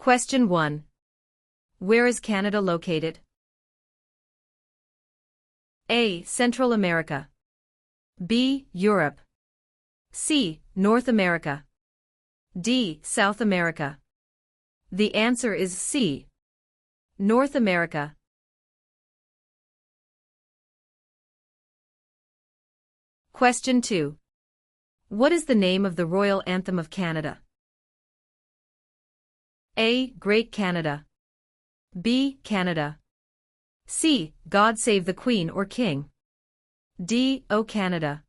Question 1. Where is Canada located? A. Central America. B. Europe. C. North America. D. South America. The answer is C. North America. Question 2. What is the name of the royal anthem of Canada? A. Great Canada. B. Canada. C. God Save the Queen or King. D. O Canada.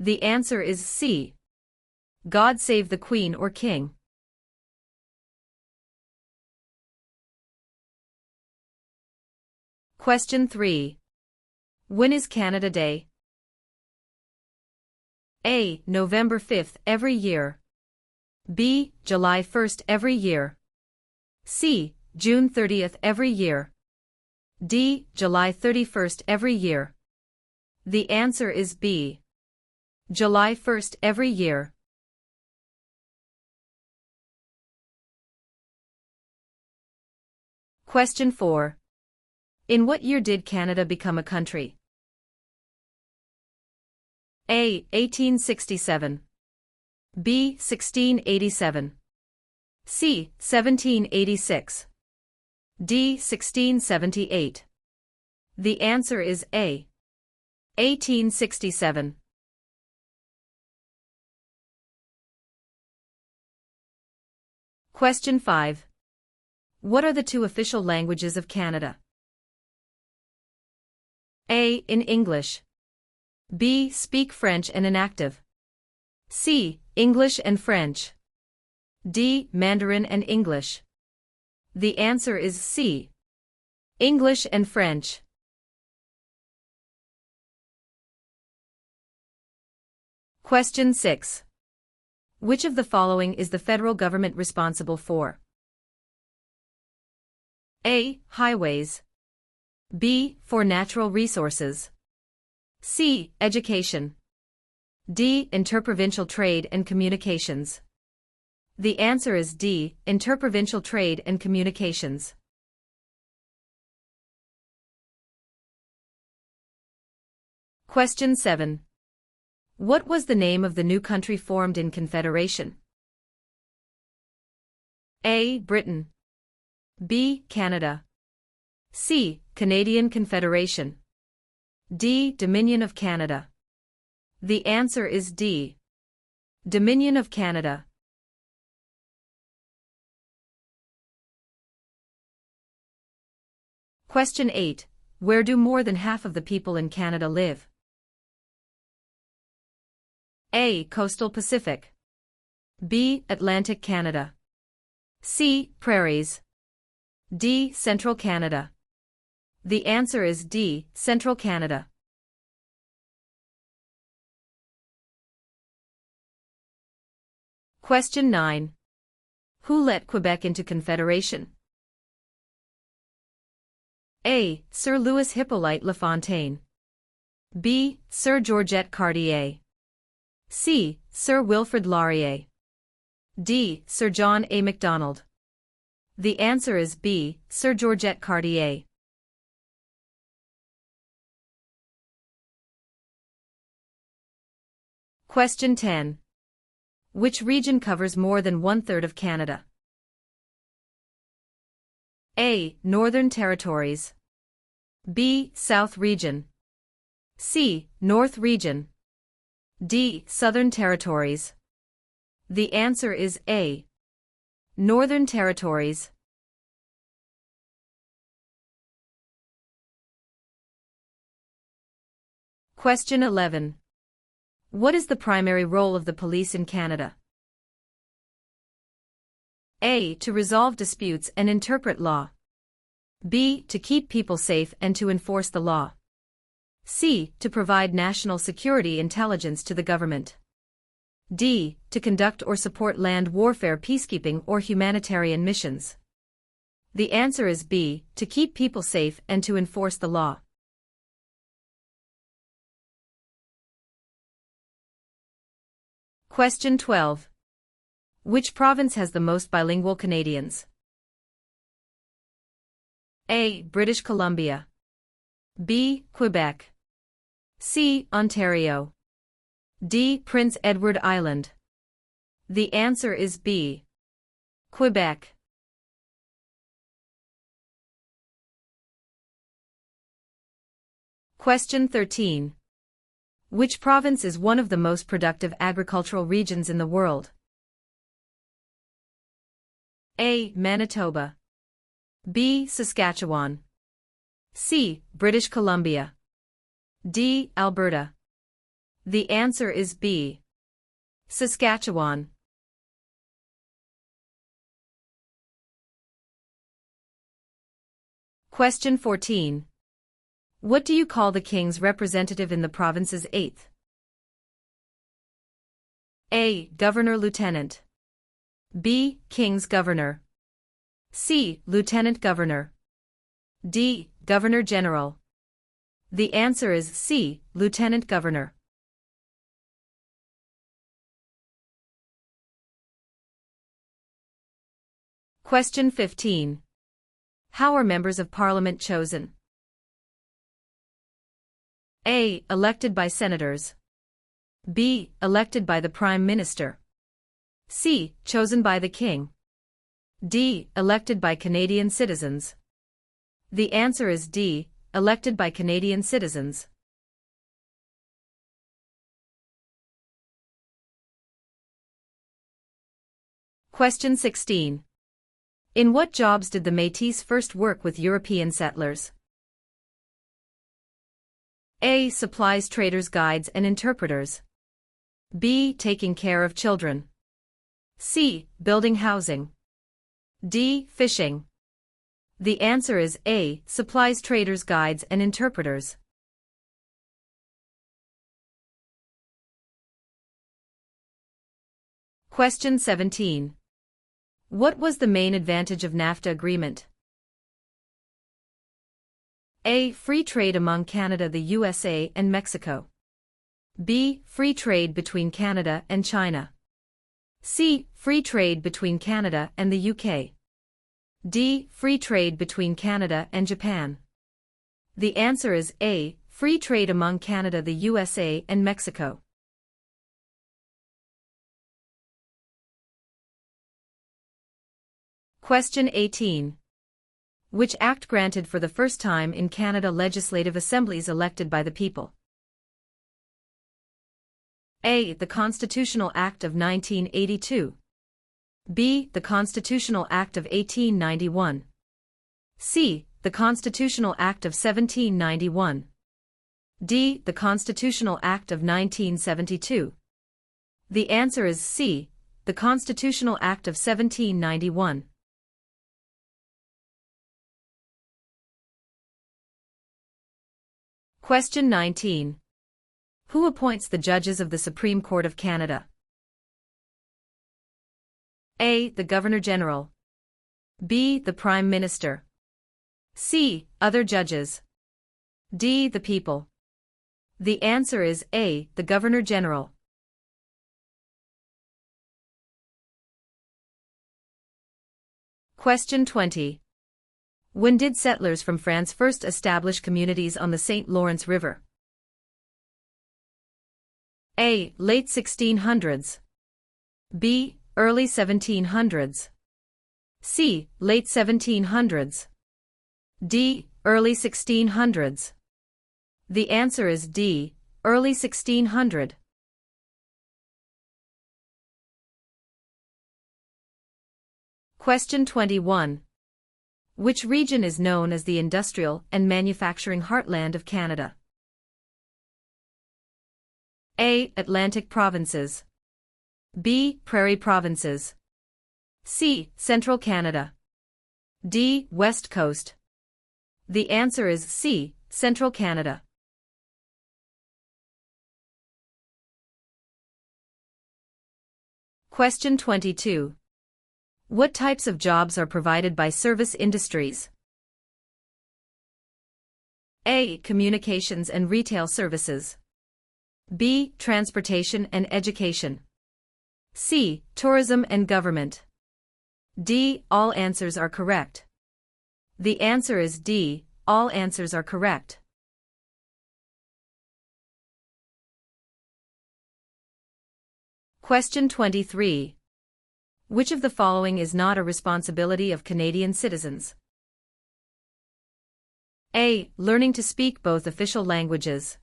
The answer is C. God Save the Queen or King. Question 3. When is Canada Day? A. November 5th every year. B. July 1st every year. C. June 30th every year. D. July 31st every year. The answer is B. July 1st every year. Question 4. In what year did Canada become a country? A. 1867. B. 1687. C. 1786. D. 1678. The answer is A. 1867. Question 5. What are the two official languages of Canada? A. In English. B. Speak French and inactive. C. English and French. D. Mandarin and English. The answer is C. English and French. Question 6. Which of the following is the federal government responsible for? A. Highways. B. For natural resources. C. Education. D. Interprovincial trade and communications. The answer is D. Interprovincial trade and communications. Question 7. What was the name of the new country formed in Confederation? A. Britain. B. Canada. C. Canadian Confederation. D. Dominion of Canada. The answer is D. Dominion of Canada. Question 8. Where do more than half of the people in Canada live? A. Coastal Pacific. B. Atlantic Canada. C. Prairies. D. Central Canada. The answer is D. Central Canada. Question 9. Who let Quebec into Confederation? A. Sir Louis Hippolyte Lafontaine. B. Sir Georgette Cartier. C. Sir Wilfrid Laurier. D. Sir John A. Macdonald. The answer is B. Sir Georgette Cartier. Question 10. Which region covers more than 1/3 of Canada? A. Northern Territories. B. South Region. C. North Region. D. Southern Territories. The answer is A. Northern Territories. Question 11. What is the primary role of the police in Canada? A. To resolve disputes and interpret law. B. To keep people safe and to enforce the law. C. To provide national security intelligence to the government. D. To conduct or support land warfare, peacekeeping, or humanitarian missions. The answer is B. To keep people safe and to enforce the law. Question 12. Which province has the most bilingual Canadians? A. British Columbia. B. Quebec. C. Ontario. D. Prince Edward Island. The answer is B. Quebec. Question 13. Which province is one of the most productive agricultural regions in the world? A. Manitoba. B. Saskatchewan. C. British Columbia. D. Alberta. The answer is B. Saskatchewan. Question 14. What do you call the king's representative in the province's 8th? A. Governor-Lieutenant. B. King's Governor. C. Lieutenant Governor. D. Governor-General. The answer is C. Lieutenant Governor. Question 15. How are members of Parliament chosen? A. Elected by senators. B. Elected by the Prime Minister. C. Chosen by the King. D. Elected by Canadian citizens. The answer is D. Elected by Canadian citizens. Question 16. In what jobs did the Métis first work with European settlers? A. Supplies traders, guides and interpreters. B. Taking care of children. C. Building housing. D. Fishing. The answer is A. Supplies traders, guides and interpreters. Question 17. What was the main advantage of NAFTA agreement? A. Free trade among Canada, the USA and Mexico. B. Free trade between Canada and China. C. Free trade between Canada and the UK. D. Free trade between Canada and Japan. The answer is A. Free trade among Canada, the USA and Mexico. Question 18. Which act granted for the first time in Canada legislative assemblies elected by the people? A. The Constitutional Act of 1982. B. The Constitutional Act of 1891. C. The Constitutional Act of 1791. D. The Constitutional Act of 1972. The answer is C. The Constitutional Act of 1791. Question 19. Who appoints the judges of the Supreme Court of Canada? A. The Governor-General. B. The Prime Minister. C. Other judges. D. The people. The answer is A. The Governor-General. Question 20. When did settlers from France first establish communities on the St. Lawrence River? A. Late 1600s. B. Early 1700s. C. Late 1700s. D. Early 1600s. The answer is D. Early 1600. Question 21. Which region is known as the industrial and manufacturing heartland of Canada? A. Atlantic provinces. B. Prairie provinces. C. Central Canada. D. West Coast. The answer is C. Central Canada. Question 22. What types of jobs are provided by service industries? A. Communications and retail services. B. Transportation and education. C. Tourism and government. D. All answers are correct. The answer is D. All answers are correct. Question 23. Which of the following is not a responsibility of Canadian citizens? A. Learning to speak both official languages.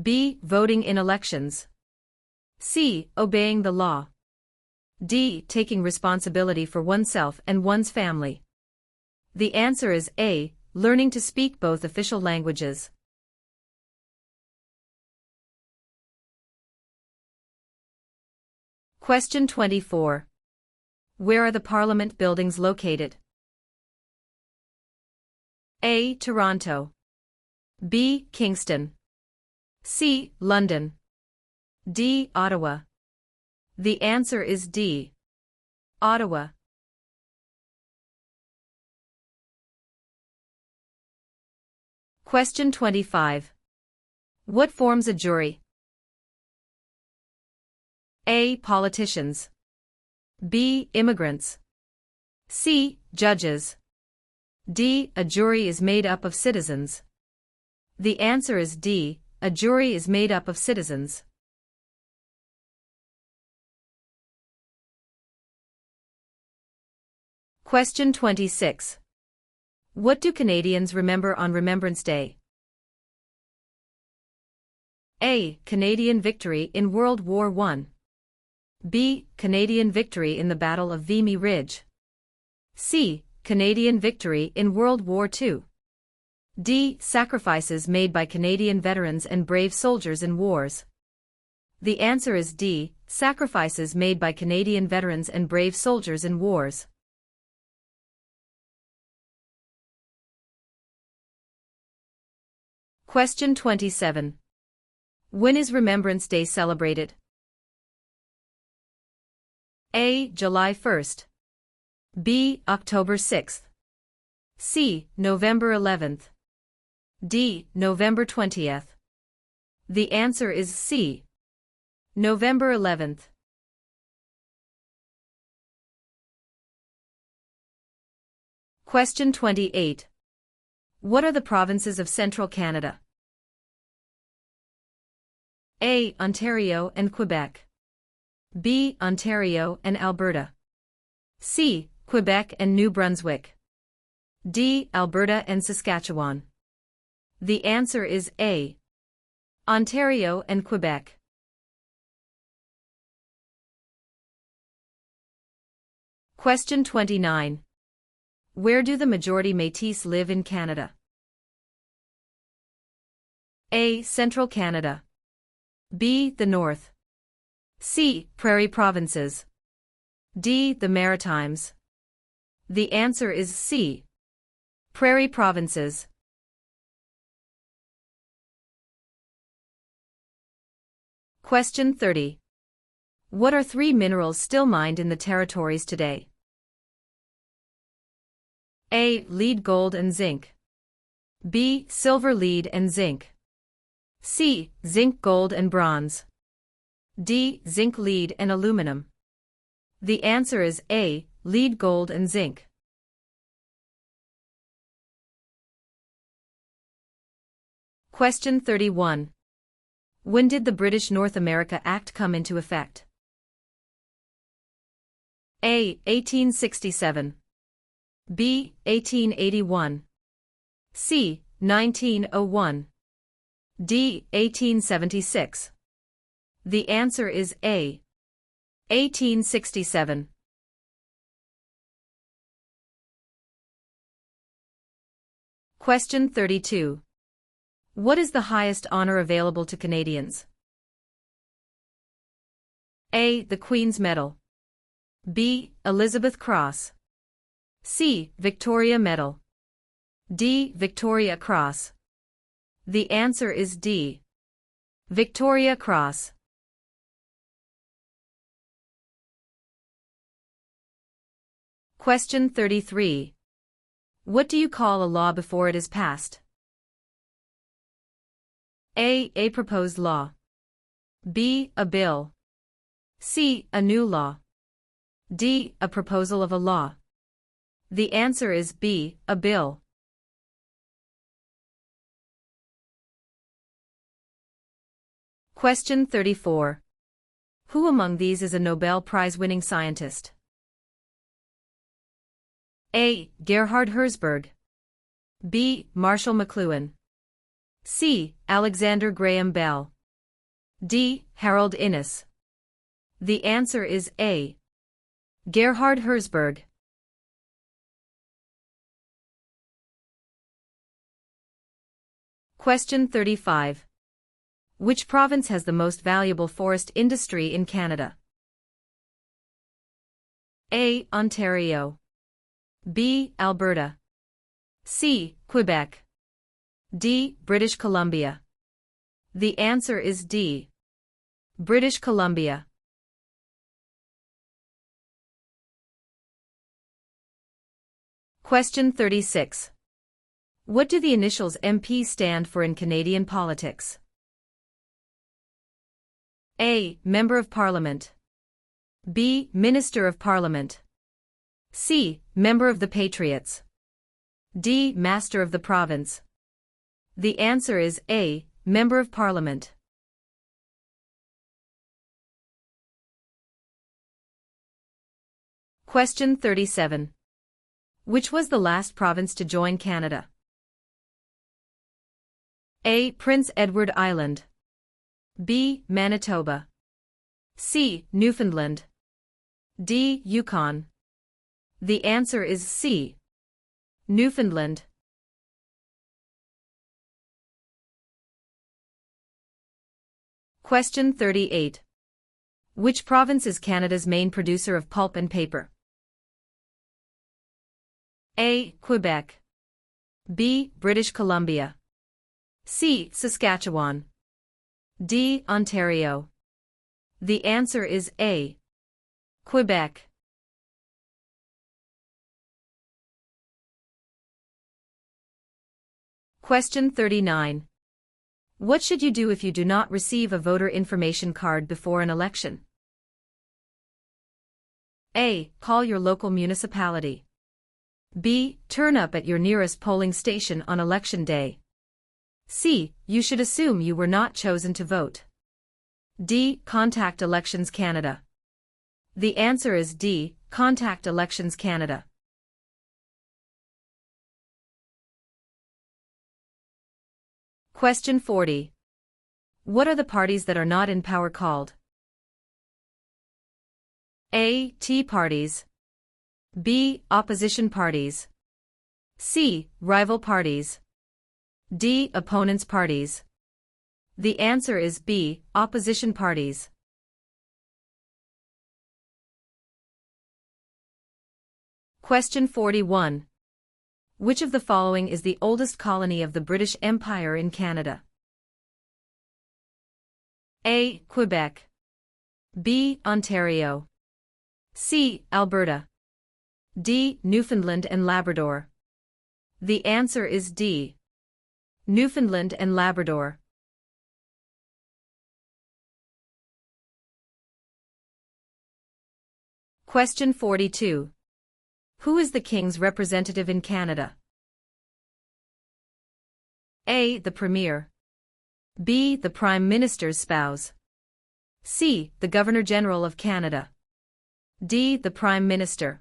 B. Voting in elections. C. Obeying the law. D. Taking responsibility for oneself and one's family. The answer is A. Learning to speak both official languages. Question 24. Where are the Parliament buildings located? A. Toronto. B. Kingston. C. London. D. Ottawa. The answer is D. Ottawa. Question 25. What forms a jury? A. Politicians. B. Immigrants. C. Judges. D. A jury is made up of citizens. The answer is D. A jury is made up of citizens. Question 26. What do Canadians remember on Remembrance Day? A. Canadian victory in World War I. B. Canadian victory in the Battle of Vimy Ridge. C. Canadian victory in World War II. D. Sacrifices made by Canadian veterans and brave soldiers in wars. The answer is D. Sacrifices made by Canadian veterans and brave soldiers in wars. Question 27. When is Remembrance Day celebrated? A. July 1st. B. October 6th. C. November 11th. D. November 20th. The answer is C. November 11th. Question 28. What are the provinces of Central Canada? A. Ontario and Quebec. B. Ontario and Alberta. C. Quebec and New Brunswick. D. Alberta and Saskatchewan. The answer is A. Ontario and Quebec. Question 29. Where do the majority Métis live in Canada? A. Central Canada. B. The North. C. Prairie Provinces. D. The Maritimes. The answer is C. Prairie Provinces. Question 30. What are three minerals still mined in the territories today? A. Lead, gold and zinc. B. Silver, lead and zinc. C. Zinc, gold and bronze. D. Zinc, lead and aluminum. The answer is A. Lead, gold and zinc. Question 31. When did the British North America Act come into effect? A. 1867. B. 1881. C. 1901. D. 1876. The answer is A. 1867. Question 32. What is the highest honor available to Canadians? A. The Queen's Medal. B. Elizabeth Cross. C. Victoria Medal. D. Victoria Cross. The answer is D. Victoria Cross. Question 33. What do you call a law before it is passed? A. A proposed law. B. A bill. C. A new law. D. A proposal of a law. The answer is B, a bill. Question 34. Who among these is a Nobel Prize-winning scientist? A. Gerhard Herzberg. B. Marshall McLuhan. C. Alexander Graham Bell. D. Harold Innis. The answer is A. Gerhard Herzberg. Question 35. Which province has the most valuable forest industry in Canada? A. Ontario. B. Alberta. C. Quebec. D. British Columbia. The answer is D. British Columbia. Question 36. What do the initials MP stand for in Canadian politics? A. Member of Parliament. B. Minister of Parliament. C. Member of the Patriots. D. Master of the Province. The answer is A. Member of Parliament. Question 37. Which was the last province to join Canada? A. Prince Edward Island. B. Manitoba. C. Newfoundland. D. Yukon. The answer is C. Newfoundland. Question 38. Which province is Canada's main producer of pulp and paper? A. Quebec. B. British Columbia. C. Saskatchewan. D. Ontario. The answer is A. Quebec. Question 39. What should you do if you do not receive a voter information card before an election? A. Call your local municipality. B. Turn up at your nearest polling station on election day. C. You should assume you were not chosen to vote. D. Contact Elections Canada. The answer is D. Contact Elections Canada. Question 40. What are the parties that are not in power called? A. Tea parties. B. Opposition parties. C. Rival parties. D. Opponents parties. The answer is B. Opposition parties. Question 41. Which of the following is the oldest colony of the British Empire in Canada? A. Quebec. B. Ontario. C. Alberta. D. Newfoundland and Labrador. The answer is D. Newfoundland and Labrador. Question 42. Who is the King's representative in Canada? A. The Premier. B. The Prime Minister's spouse. C. The Governor-General of Canada. D. The Prime Minister.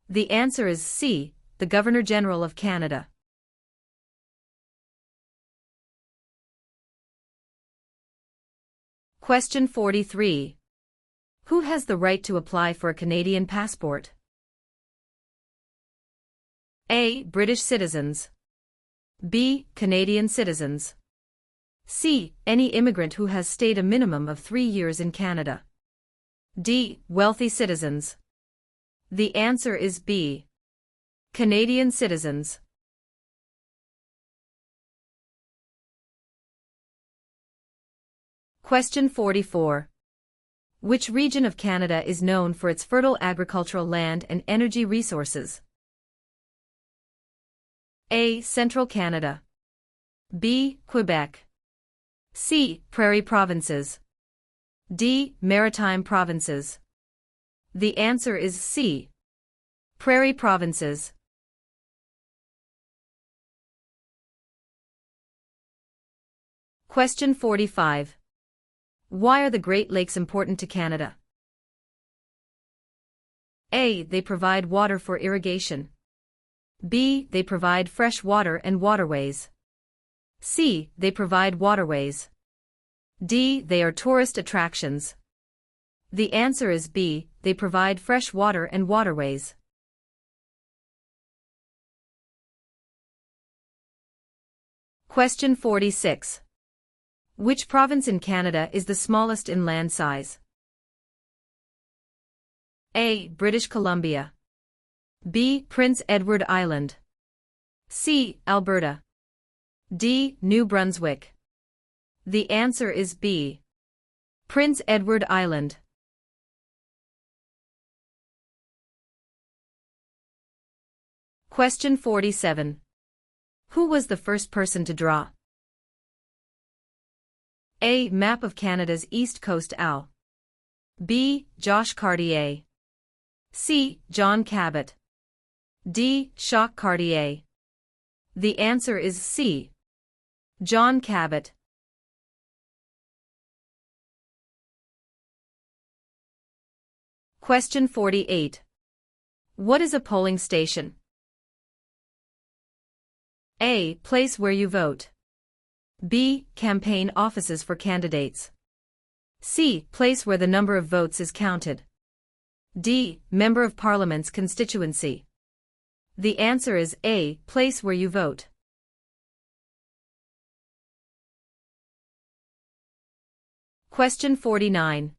The answer is C. The Governor-General of Canada. Question 43. Who has the right to apply for a Canadian passport? A. British citizens. B. Canadian citizens. C. Any immigrant who has stayed a minimum of 3 years in Canada. D. Wealthy citizens. The answer is B. Canadian citizens. Question 44. Which region of Canada is known for its fertile agricultural land and energy resources? A. Central Canada. B. Quebec. C. Prairie provinces. D. Maritime provinces. The answer is C. Prairie provinces. Question 45. Why are the Great Lakes important to Canada? A. They provide water for irrigation. B. They provide fresh water and waterways. C. They provide waterways. D. They are tourist attractions. The answer is B. They provide fresh water and waterways. Question 46. Which province in Canada is the smallest in land size? A. British Columbia. B. Prince Edward Island. C. Alberta. D. New Brunswick. The answer is B. Prince Edward Island. Question 47. Who was the first person to draw? A. Map of Canada's East Coast AL. B. Josh Cartier. C. John Cabot. D. Jacques Cartier. The answer is C. John Cabot. Question 48. What is a polling station? A. Place where you vote. B. Campaign offices for candidates. C. Place where the number of votes is counted. D. Member of Parliament's constituency. The answer is A. Place where you vote. Question 49.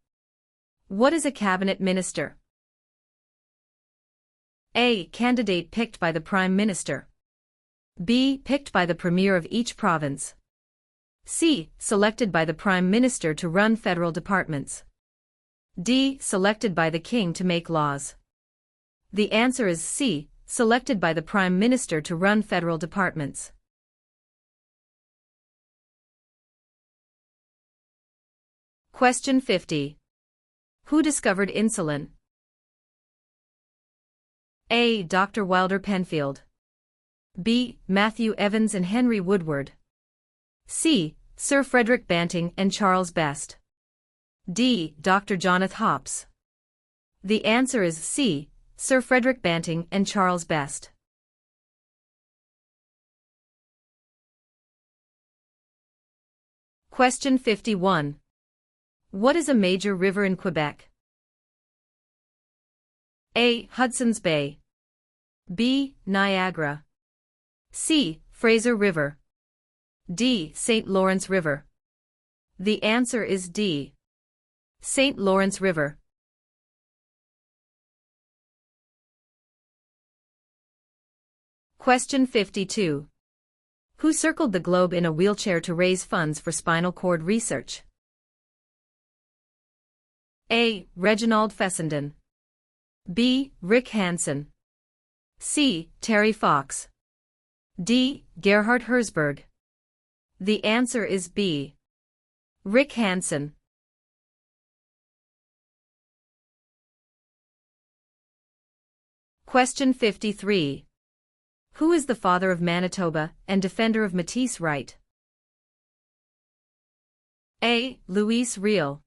What is a cabinet minister? A. Candidate picked by the Prime Minister. B. Picked by the Premier of each province. C. Selected by the Prime Minister to run federal departments. D. Selected by the King to make laws. The answer is C. Selected by the Prime Minister to run federal departments. Question 50. Who discovered insulin? A. Dr. Wilder Penfield. B. Matthew Evans and Henry Woodward. C. Sir Frederick Banting and Charles Best. D. Dr. Jonathan Hops. The answer is C. Sir Frederick Banting and Charles Best. Question 51. What is a major river in Quebec? A. Hudson's Bay. B. Niagara. C. Fraser River. D. St. Lawrence River. The answer is D. St. Lawrence River. Question 52. Who circled the globe in a wheelchair to raise funds for spinal cord research? A. Reginald Fessenden. B. Rick Hansen. C. Terry Fox. D. Gerhard Herzberg. The answer is B. Rick Hansen. Question 53. Who is the father of Manitoba and defender of Métis right? A. Louis Riel.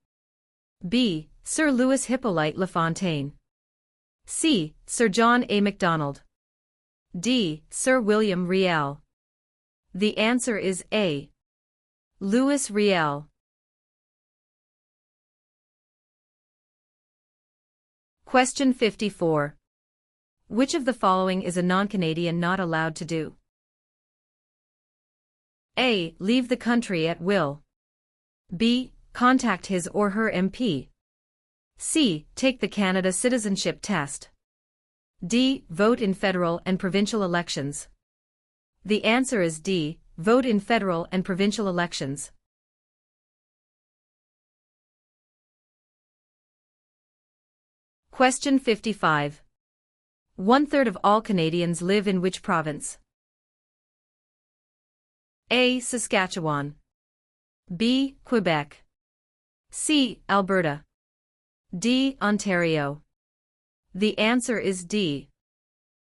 B. Sir Louis Hippolyte Lafontaine. C. Sir John A. Macdonald. D. Sir William Riel. The answer is A. Louis Riel. Question 54. Which of the following is a non-Canadian not allowed to do? A. Leave the country at will. B. Contact his or her MP. C. Take the Canada Citizenship Test. D. Vote in federal and provincial elections. The answer is D. Vote in federal and provincial elections. Question 55. 1/3 of all Canadians live in which province? A. Saskatchewan. B. Quebec. C. Alberta. D. Ontario. The answer is D.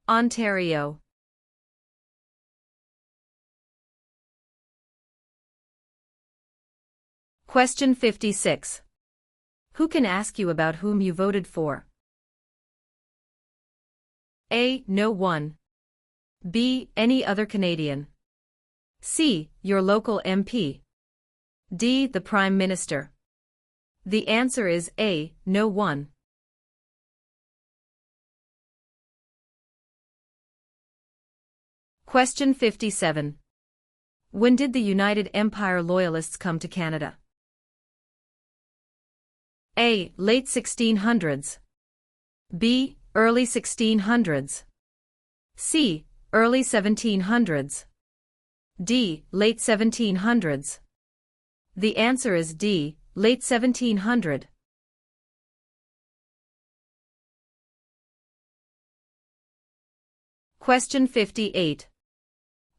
Ontario. Question 56. Who can ask you about whom you voted for? A. No one. B. Any other Canadian. C. Your local MP. D. The Prime Minister. The answer is A. No one. Question 57. When did the United Empire Loyalists come to Canada? A. Late 1600s. B. Early 1600s. C. Early 1700s. D. Late 1700s. The answer is D. Late 1700. Question 58.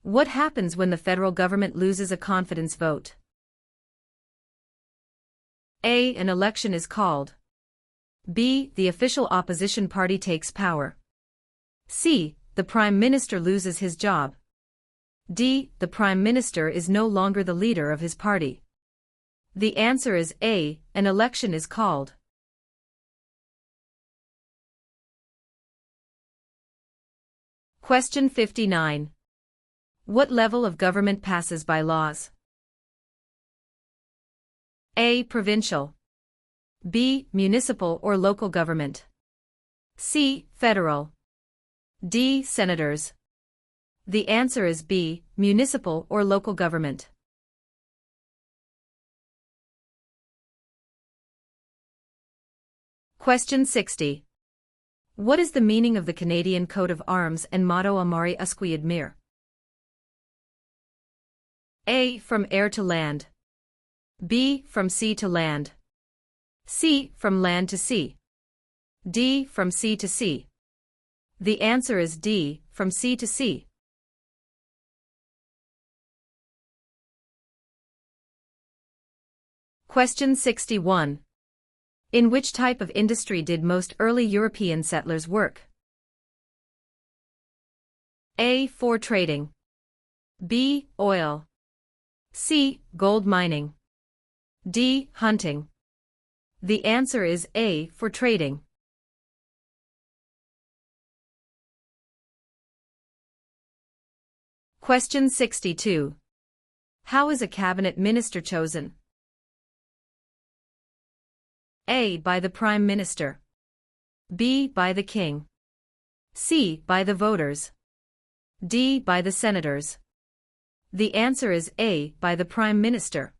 What happens when the federal government loses a confidence vote? A. An election is called. B. The official opposition party takes power. C. The Prime Minister loses his job. D. The Prime Minister is no longer the leader of his party. The answer is A. An election is called. Question 59. What level of government passes by laws? A. Provincial. B. Municipal or local government. C. Federal. D. Senators. The answer is B. Municipal or local government. Question 60. What is the meaning of the Canadian coat of arms and motto Amari Usquid Mir? A. From air to land. B. From sea to land. C. From land to sea. D. From sea to sea. The answer is D. From sea to sea. Question 61. In which type of industry did most early European settlers work? A. For trading. B. Oil. C. Gold mining. D. Hunting. The answer is A. For trading. Question 62. How is a cabinet minister chosen? A. By the Prime Minister. B. By the King. C. By the voters. D. By the senators. The answer is A. By the Prime Minister.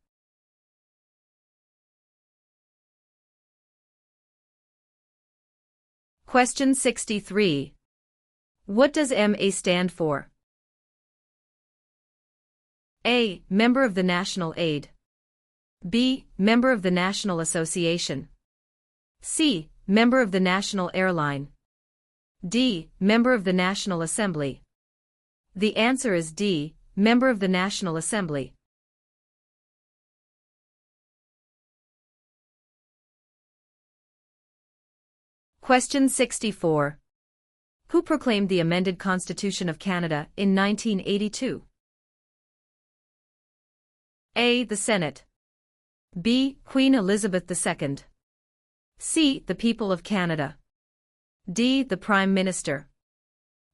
Question 63. What does MA stand for? A. Member of the National Aid. B. Member of the National Association. C. Member of the National Airline. D. Member of the National Assembly. The answer is D. Member of the National Assembly. Question 64. Who proclaimed the amended Constitution of Canada in 1982? A. The Senate. B. Queen Elizabeth II. C. The people of Canada. D. The Prime Minister.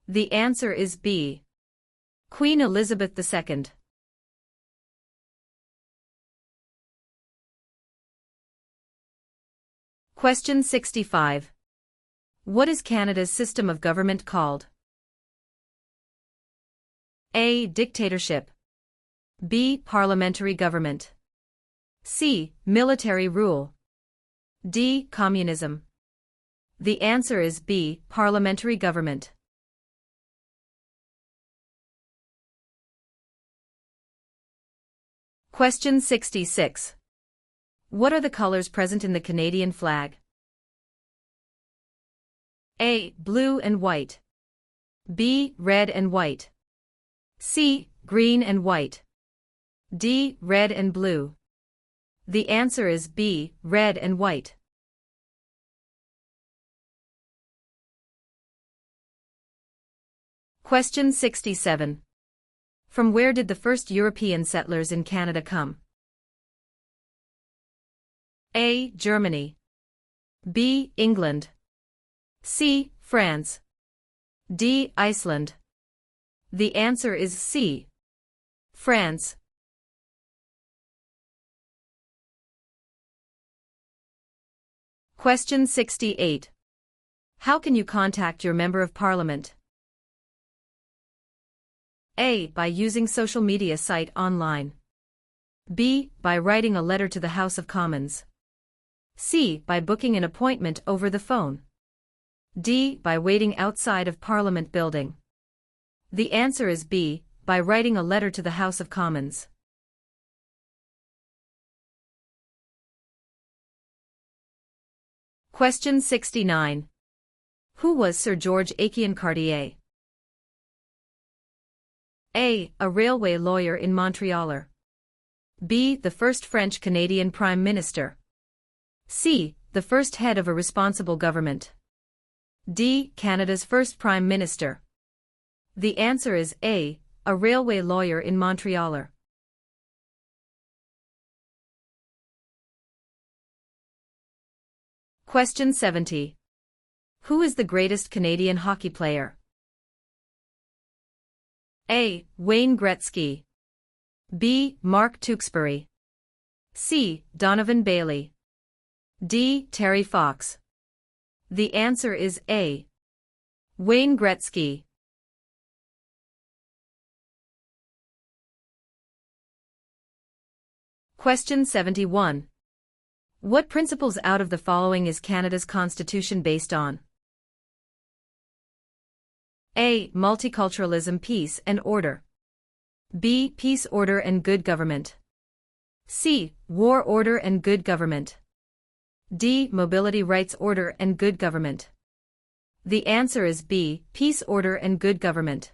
The answer is B. Queen Elizabeth II. Question 65. What is Canada's system of government called? A. Dictatorship. B. Parliamentary government. C. Military rule. D. Communism. The answer is B. Parliamentary government. Question 66. What are the colors present in the Canadian flag? A. Blue and white. B. Red and white. C. Green and white. D. Red and blue. The answer is B. Red and white. Question 67. From where did the first European settlers in Canada come? A. Germany. B. England. C. France. D. Iceland. The answer is C. France. Question 68. How can you contact your Member of Parliament? A. By using social media site online. B. By writing a letter to the House of Commons. C. By booking an appointment over the phone. D. By waiting outside of Parliament building. The answer is B. By writing a letter to the House of Commons. Question 69. Who was Sir George Aiken Cartier? A. A railway lawyer in Montreal. B. The first French-Canadian Prime Minister. C. The first head of a responsible government. D. Canada's first Prime Minister. The answer is A. A railway lawyer in Montreal. Question 70. Who is the greatest Canadian hockey player? A. Wayne Gretzky. B. Mark Tewksbury. C. Donovan Bailey. D. Terry Fox. The answer is A. Wayne Gretzky. Question 71. What principles out of the following is Canada's constitution based on? A. Multiculturalism, peace and order. B. Peace, order and good government. C. War, order and good government. D. Mobility, rights, order and good government. The answer is B. Peace, order and good government.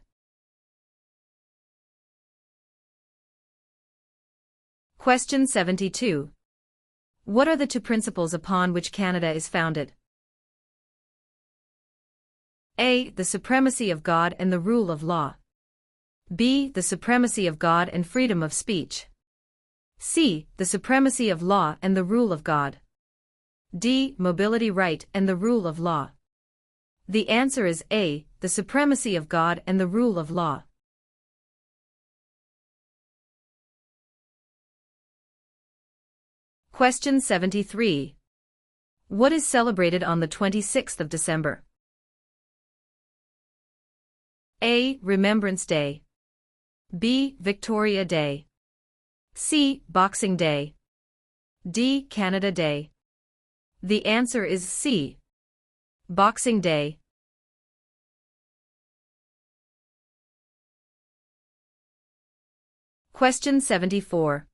Question 72. What are the two principles upon which Canada is founded? A. The supremacy of God and the rule of law. B. The supremacy of God and freedom of speech. C. The supremacy of law and the rule of God. D. Mobility, right and the rule of law. The answer is A. The supremacy of God and the rule of law. Question 73. What is celebrated on the 26th of December? A. Remembrance Day. B. Victoria Day. C. Boxing Day. D. Canada Day. The answer is C. Boxing Day. Question 74.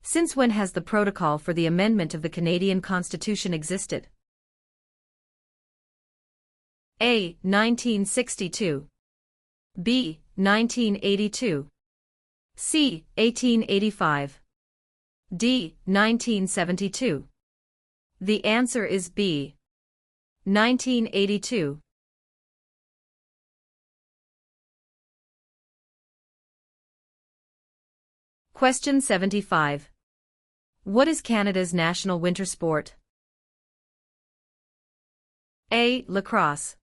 Since when has the protocol for the amendment of the Canadian Constitution existed? A. 1962. B. 1982. C. 1885. D. 1972. The answer is B. 1982. Question 75. What is Canada's national winter sport? A. Lacrosse.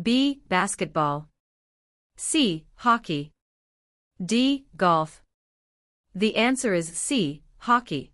B. Basketball. C. Hockey. D. Golf. The answer is C. Hockey.